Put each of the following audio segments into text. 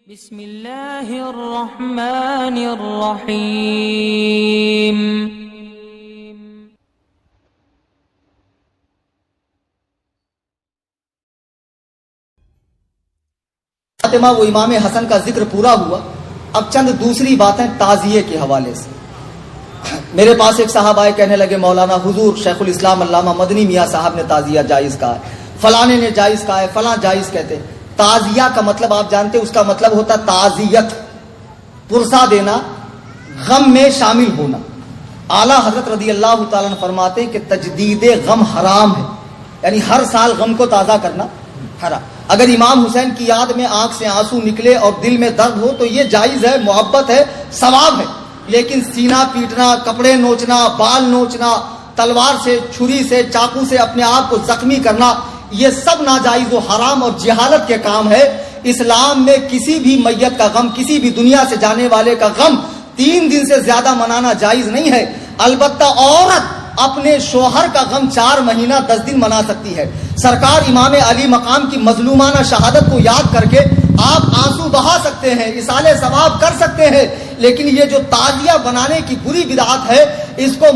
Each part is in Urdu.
بسم اللہ الرحمن الرحیم۔ فاطمہ وہ امام حسن کا ذکر پورا ہوا، اب چند دوسری باتیں تعزیے کے حوالے سے۔ میرے پاس ایک صاحب آئے، کہنے لگے مولانا حضور شیخ الاسلام علامہ مدنی میاں صاحب نے تعزیہ جائز کہا ہے، فلانے نے جائز کہا ہے، فلاں جائز کہتے ہیں۔ تعزیہ کا مطلب آپ جانتے ہیں، اس کا مطلب ہوتا ہے تعزیت، پرسہ دینا، غم میں شامل ہونا۔ اعلیٰ حضرت رضی اللہ تعالیٰ عنہ فرماتے ہیں کہ تجدید غم حرام ہے، یعنی ہر سال غم کو تازہ کرنا حرام۔ اگر امام حسین کی یاد میں آنکھ سے آنسو نکلے اور دل میں درد ہو تو یہ جائز ہے، محبت ہے، ثواب ہے، لیکن سینہ پیٹنا، کپڑے نوچنا، بال نوچنا، تلوار سے، چھری سے، چاقو سے اپنے آپ کو زخمی کرنا، یہ سب ناجائز و حرام اور جہالت کے کام ہے۔ اسلام میں کسی بھی میت کا غم، کسی بھی دنیا سے جانے والے کا غم 3 دن سے زیادہ منانا جائز نہیں ہے۔ البتہ عورت اپنے شوہر کا غم 4 مہینہ 10 دن منا سکتی ہے۔ سرکار امام علی مقام کی مظلومانہ شہادت کو یاد کر کے آپ آنسو بہا سکتے ہیں، اصالہ ثواب کر سکتے ہیں، لیکن یہ جو تعزیہ بنانے کی بری بدعت ہے، اس کو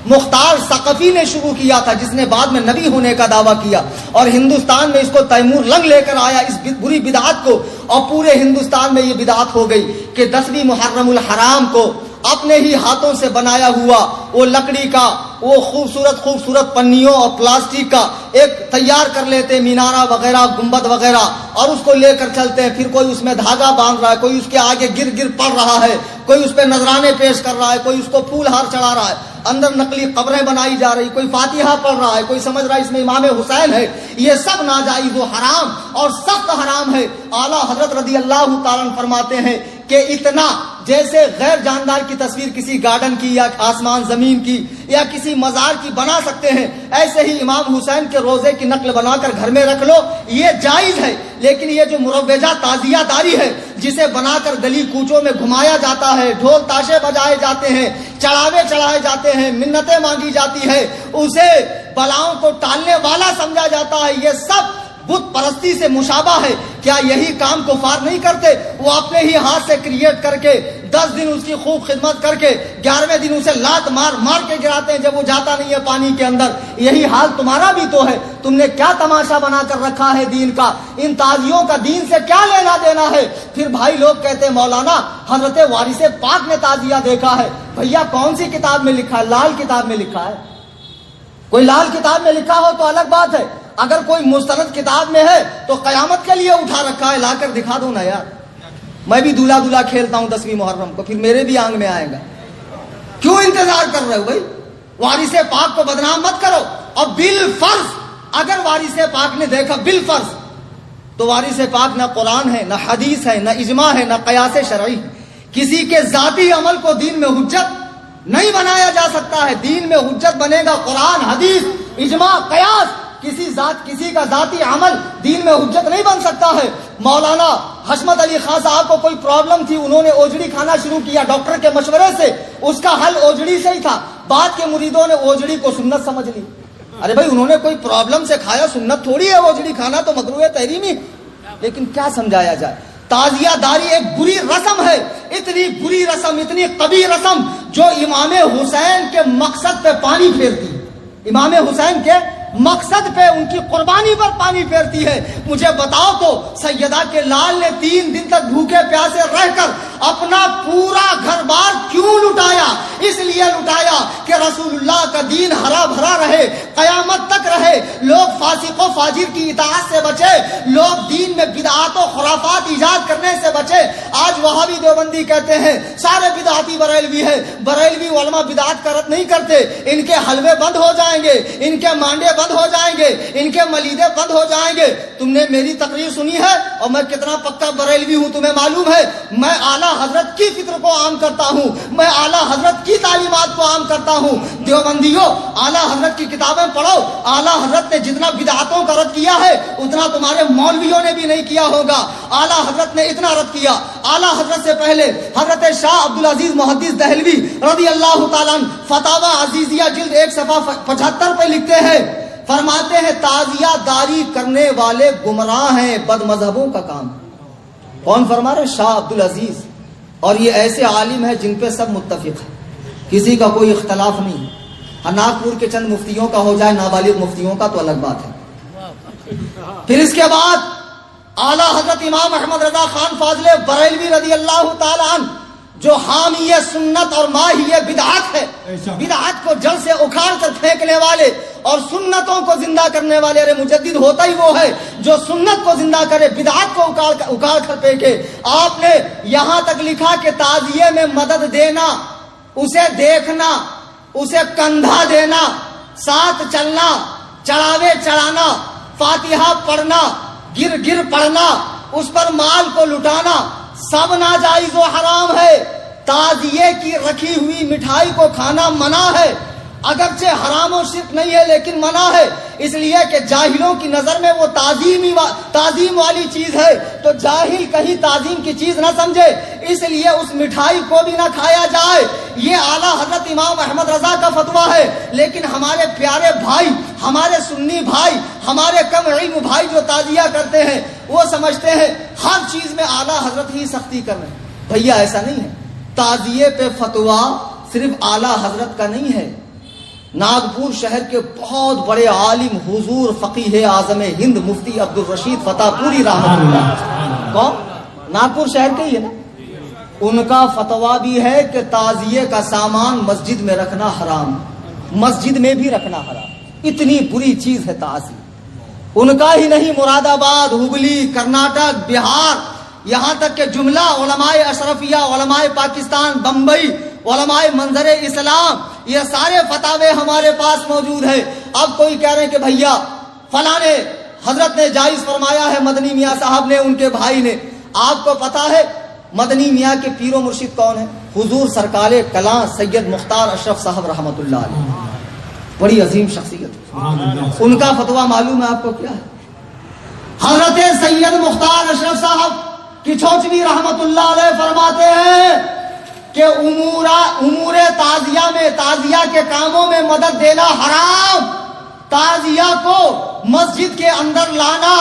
مختار ثقفی نے شروع کیا تھا، جس نے بعد میں نبی ہونے کا دعویٰ کیا، اور ہندوستان میں اس کو تیمور لنگ لے کر آیا اس بری بدعت کو، اور پورے ہندوستان میں یہ بدعت ہو گئی کہ 10ویں محرم الحرام کو اپنے ہی ہاتھوں سے بنایا ہوا وہ لکڑی کا وہ خوبصورت پنیوں اور پلاسٹک کا ایک تیار کر لیتے، مینارہ وغیرہ، گنبد وغیرہ، اور اس کو لے کر چلتے ہیں۔ پھر کوئی اس میں دھاگا باندھ رہا ہے، کوئی اس کے آگے گر پڑ رہا ہے، کوئی اس پہ نذرانے پیش کر رہا ہے، کوئی اس کو پھول ہار چڑھا رہا ہے، اندر نقلی قبریں بنائی جا رہی، کوئی فاتحہ پڑھ رہا ہے، کوئی سمجھ رہا ہے اس میں امام حسین ہے۔ یہ سب ناجائز و حرام اور سخت حرام ہے۔ اعلیٰ حضرت رضی اللہ تعالیٰ عنہ فرماتے ہیں کہ اتنا جیسے غیر جاندار کی تصویر کسی گارڈن کی یا آسمان زمین کی یا کسی مزار کی بنا سکتے ہیں، ایسے ہی امام حسین کے روزے کی نقل بنا کر گھر میں رکھ لو، یہ جائز ہے۔ لیکن یہ جو مروجہ تعزیہ داری ہے، جسے بنا کر گلی کوچوں میں گھمایا جاتا ہے، ڈھول تاشے بجائے جاتے ہیں، چڑھاوے چڑھائے جاتے ہیں، منتیں مانگی جاتی ہے، اسے بلاؤں کو ٹالنے والا سمجھا جاتا ہے، یہ سب بت پرستی سے مشابہ ہے۔ کیا یہی کام کفار نہیں کرتے؟ وہ اپنے ہی ہاتھ سے کریٹ کر کے 10 دن اس کی خوب خدمت کر کے 11ویں دن اسے لات مار کے گراتے ہیں جب وہ جاتا نہیں ہے پانی کے اندر۔ یہی حال تمہارا بھی تو ہے۔ تم نے کیا تماشا بنا کر رکھا ہے دین کا؟ ان تعزیوں کا دین سے کیا لینا دینا ہے؟ پھر بھائی لوگ کہتے ہیں مولانا حضرت وارث پاک نے تعزیہ دیکھا ہے۔ بھیا کون سی کتاب میں لکھا ہے؟ لال کتاب میں لکھا ہے۔ کوئی لال کتاب میں لکھا ہو تو الگ بات ہے، اگر کوئی مستند کتاب میں ہے تو قیامت کے لیے اٹھا رکھا ہے، لا کر دکھا دو نا یار۔ میں بھی دولہا کھیلتا ہوں 10ویں محرم کو، پھر میرے بھی آنگ میں آئے گا۔ کیوں انتظار کر رہے ہو بھائی؟ وارث پاک کو بدنام مت کرو۔ اور بالفرض اگر وارث پاک نے دیکھا، بالفرض، تو وارث پاک نہ قرآن ہے، نہ حدیث ہے، نہ اجماع ہے، نہ قیاس شرعی ہے۔ کسی کے ذاتی عمل کو دین میں حجت نہیں بنایا جا سکتا ہے۔ دین میں حجت بنے گا قرآن، حدیث، اجماع، قیاس۔ کسی کا ذاتی عمل دین میں حجت نہیں بن سکتا ہے۔ مولانا حشمت علی خان صاحب کو کوئی پرابلم تھی، انہوں نے اوجڑی کھانا شروع کیا ڈاکٹر کے مشورے سے، اس کا حل اوجڑی سے ہی تھا۔ بعد کے مریدوں نے اوجڑی کو سنت سمجھ لی۔ ارے بھائی انہوں نے کوئی پرابلم سے کھایا، سنت تھوڑی ہے اوجڑی کھانا، تو مکروہ تحریمی۔ لیکن کیا سمجھایا جائے؟ تعزیہ داری ایک بری رسم ہے، اتنی بری رسم، اتنی قبیح رسم جو امام حسین کے مقصد پہ پانی پھیرتی ہے، امام حسین کے مقصد پہ، ان کی قربانی پر پانی پھیرتی ہے۔ مجھے بتاؤ تو سیدہ کے لال نے 3 دن تک بھوکے پیاسے رہ کر اپنا پورا گھر بار کیوں لٹایا؟ اس لیے لٹایا کہ رسول اللہ کا دین ہرا بھرا رہے، قیامت تک رہے، لوگ فاسق و فاجر کی اطاعت سے بچے، لوگ دین میں بدعات و خرافات ایجاد کرنے سے بچے۔ آج وہابی دیوبندی کہتے ہیں سارے بدعاتی بریلوی ہیں، بریلوی علماء بدعات کا رد نہیں کرتے، ان کے حلوے بند ہو جائیں گے، ان کے مانڈے بند ہو جائیں گے، ان کے ملیدے بند ہو جائیں گے۔ تم نے میری تقریر سنی ہے اور میں کتنا پکا بریلوی ہوں تمہیں معلوم ہے۔ میں اعلیٰ حضرت کی فکر کو عام کرتا ہوں، میں اعلیٰ حضرت کی تعلیمات کو عام کرتا ہوں۔ دیوبندیوں اعلیٰ حضرت کی کتابیں پڑھو، اعلیٰ حضرت نے جتنا بدعاتوں کا رد کیا ہے اتنا تمہارے مولویوں نے بھی نہیں کیا ہوگا۔ اعلیٰ حضرت نے اتنا رد کیا۔ اعلیٰ حضرت سے پہلے حضرت شاہ عبدالعزیز محدث دہلوی رضی اللہ تعالیٰ عنہ فتاوی عزیزیہ جلد 1 صفحہ 75 پہ لکھتے ہیں، فرماتے ہیں تعزیہ داری کرنے والے گمراہ ہیں، بد مذہبوں کا کام۔ کون فرما رہے؟ شاہ عبد العزیز. اور یہ ایسے عالم ہے جن پہ سب متفق ہے, کسی کا کوئی اختلاف نہیں. ناگپور کے چند مفتیوں کا ہو جائے, نابالغ مفتیوں کا تو الگ بات ہے. پھر اس کے بعد اعلیٰ حضرت امام احمد رضا خان فاضل بریلوی رضی اللہ تعالی عنہ, جو حامی سنت اور ماہی بدعت ہے, بدعت کو جڑ سے اکھاڑ کر پھینکنے والے اور سنتوں کو زندہ کرنے والے. ارے مجدد ہوتا ہی وہ ہے جو سنت کو زندہ کرے, بدعت کو اکھاڑ کر پھینکے. آپ نے یہاں تک لکھا کہ تعزیے میں مدد دینا, اسے دیکھنا, اسے کندھا دینا, ساتھ چلنا, چڑھاوے چڑھانا, فاتحہ پڑھنا, گر پڑھنا, اس پر مال کو لٹانا, سب ناجائز و حرام ہے. تعزیے کی رکھی ہوئی مٹھائی کو کھانا منع ہے, اگرچہ حرام و شرک نہیں ہے لیکن منع ہے, اس لیے کہ جاہلوں کی نظر میں وہ تعظیم والی چیز ہے, تو جاہل کہیں تعظیم کی چیز نہ سمجھے, اس لیے اس مٹھائی کو بھی نہ کھایا جائے. یہ اعلیٰ حضرت امام احمد رضا کا فتویٰ ہے. لیکن ہمارے پیارے بھائی, ہمارے سنی بھائی, ہمارے کم علم بھائی جو تعزیہ کرتے ہیں, وہ سمجھتے ہیں ہر چیز میں اعلیٰ حضرت ہی سختی کر رہے ہیں. بھیا ایسا نہیں ہے. تعزیے پہ فتویٰ صرف اعلیٰ حضرت کا نہیں ہے. ناگپور شہر کے بہت بڑے عالم حضور فقیہ اعظم ہند مفتی عبد الرشید فتح پوری رحمۃ اللہ, کون؟ ناگپور شہر کے ہی ہے نا. ان کا فتویٰ بھی ہے کہ تعزیے کا سامان مسجد میں رکھنا حرام, مسجد میں بھی رکھنا حرام. اتنی بری چیز ہے تعزیہ. ان کا ہی نہیں, مراد آباد, ہبلی, کرناٹک, بہار, یہاں تک کہ جملہ علماء اشرفیہ, علماء پاکستان, بمبئی, علماء منظر اسلام, یہ سارے فتاوے ہمارے پاس موجود ہیں. اب کوئی کہہ رہے ہیں کہ بھیا فلاں حضرت نے جائز فرمایا ہے, مدنی میاں صاحب نے, ان کے بھائی نے. آپ کو پتا ہے مدنی میاں کے پیر و مرشد کون ہے؟ حضور سرکار کلاں سید مختار اشرف صاحب رحمۃ اللہ علیہ, بڑی عظیم شخصیت. ان کا فتویٰ معلوم ہے آپ کو کیا ہے؟ حضرت سید مختار اشرف صاحب کی چھوچوی رحمۃ اللہ علیہ فرماتے ہیں کہ امور تعزیہ میں, تعزیہ کے کاموں میں مدد دینا حرام, تعزیہ کو مسجد کے اندر لانا,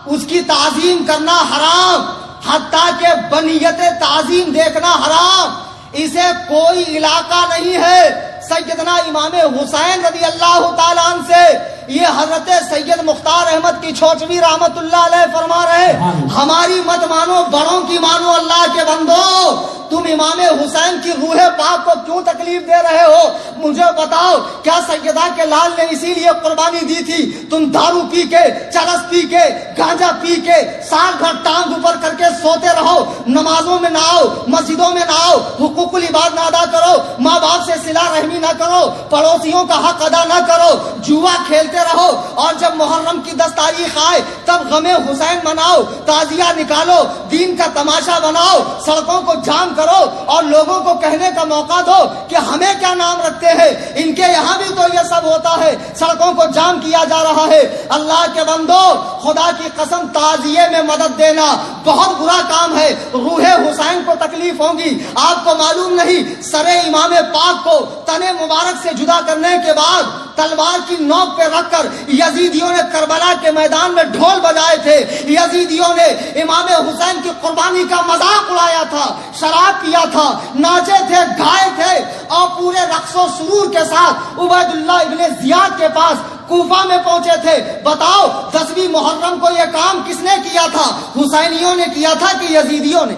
اس کی تعظیم کرنا حرام, حتیٰ کہ بنیت تعظیم دیکھنا حرام. اسے کوئی علاقہ نہیں ہے. سیدنا امام حسین رضی اللہ تعالیٰ عنہ سے یہ حضرت سید مختار احمد کی چھوچوی رحمت اللہ علیہ فرما رہے, ہماری مت مانو, بڑوں کی مانو. اللہ کے بندو, تم امام حسین کی روح پاک کو کیوں تکلیف دے رہے ہو؟ مجھے بتاؤ, کیا سیدہ کے لال نے اسی لیے قربانی دی تھی؟ تم دارو پی کے, چرس پی کے, گانجا پی کے, سال بھر ٹانگ اوپر کر کے سوتے رہو, نمازوں میں نہ آؤ, مسجدوں میں نہ آؤ, حقوق العباد نہ ادا کرو, ماں باپ سے صلہ رحمی نہ کرو, پڑوسیوں کا حق ادا نہ کرو, جوا کھیلتے رہو, اور جب محرم کی 10 تاریخ آئے تب غم حسین مناؤ, تعزیہ نکالو, دین کا تماشا بناؤ, سڑکوں کو جام کرو اور لوگوں کو کہنے کا موقع دو کہ ہمیں کیا نام رکھتے ہیں, ان کے یہاں بھی تو یہ سب ہوتا ہے, سڑکوں کو جام کیا جا رہا ہے. اللہ کے بندو, خدا کی قسم, تعزیے میں مدد دینا بہت برا کام ہے. روح حسین کو تکلیف ہوگی. آپ کو معلوم نہیں, سر امام پاک کو تن مبارک سے جدا کرنے کے بعد تلوار کی نوک پہ رکھ کر یزیدیوں نے کربلا کے میدان میں ڈھول بجائے تھے. یزیدیوں نے امام حسین کی قربانی کا مذاق اڑایا تھا, شراب پیا تھا, ناچے تھے, گائے تھے, اور پورے رقص و سرور کے ساتھ عبید اللہ ابن زیاد کے پاس کوفہ میں پہنچے تھے. بتاؤ 10ویں محرم کو یہ کام کس نے کیا تھا؟ حسینیوں نے کیا تھا کہ یزیدیوں نے؟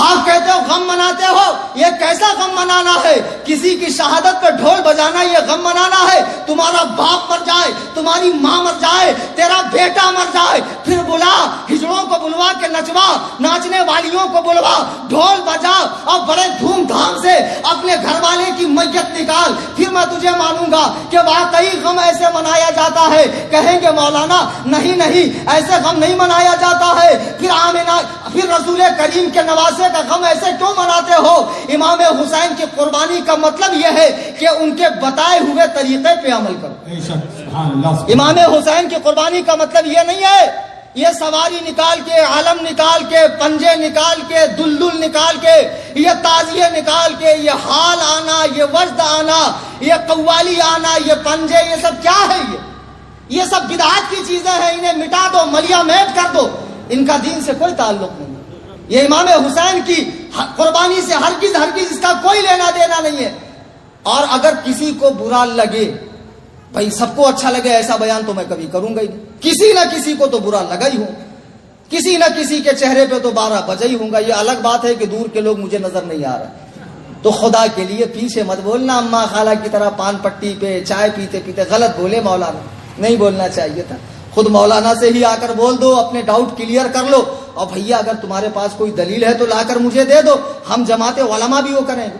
آپ کہتے ہو غم مناتے ہو, یہ کیسا غم منانا ہے؟ کسی کی شہادت پہ ڈھول بجانا یہ غم منانا ہے؟ تمہارا باپ مر جائے, تمہاری ماں مر جائے, تیرا بیٹا مر جائے, پھر بلا, ہجڑوں کو بلوا کے نچوا, ناچنے والیوں کو بلوا, ڈھول بجا اور بڑے دھوم دھام سے اپنے گھر والے کی میت نکال, پھر میں تجھے مانوں گا کہ واقعی غم ایسے منایا جاتا ہے. کہیں گے مولانا نہیں ایسے غم نہیں منایا جاتا ہے. پھر رسول کریم کے نواسے کا غم ایسے کیوں مناتے ہو؟ امام حسین کی قربانی کا مطلب یہ ہے کہ ان کے بتائے ہوئے طریقے پہ عمل کرو. امام حسین کی قربانی کا مطلب یہ نہیں ہے یہ سواری نکال کے, علم نکال کے, پنجے نکال کے, دلدل نکال کے, یہ تعزیے نکال کے, یہ حال آنا, یہ وجد آنا, یہ قوالی آنا, یہ پنجے, یہ سب کیا ہے؟ یہ سب بدعات کی چیزیں ہیں, انہیں مٹا دو, ملیا میٹ کر دو. ان کا دین سے کوئی تعلق نہیں. یہ امام حسین کی قربانی سے ہرگز اس کا کوئی لینا دینا نہیں ہے. اور اگر کسی کو برا لگے، بھائی سب کو اچھا لگے ایسا بیان تو میں کبھی کروں گا ہی نہیں. کسی نہ کسی کو تو برا لگا ہی ہوں، کسی نہ کسی کے چہرے پہ تو 12 بجے ہی ہوں گا. یہ الگ بات ہے کہ دور کے لوگ مجھے نظر نہیں آ رہے. تو خدا کے لیے پیچھے مت بولنا اماں خالہ کی طرح پان پٹی پہ چائے پیتے پیتے. غلط بولے مولانا، نہیں بولنا چاہیے تھا. خود مولانا سے ہی آ کر بول دو، اپنے ڈاؤٹ کلیئر کر لو. اور بھیا اگر تمہارے پاس کوئی دلیل ہے تو لا کر مجھے دے دو، ہم جماعت علماء بھی وہ کریں گے.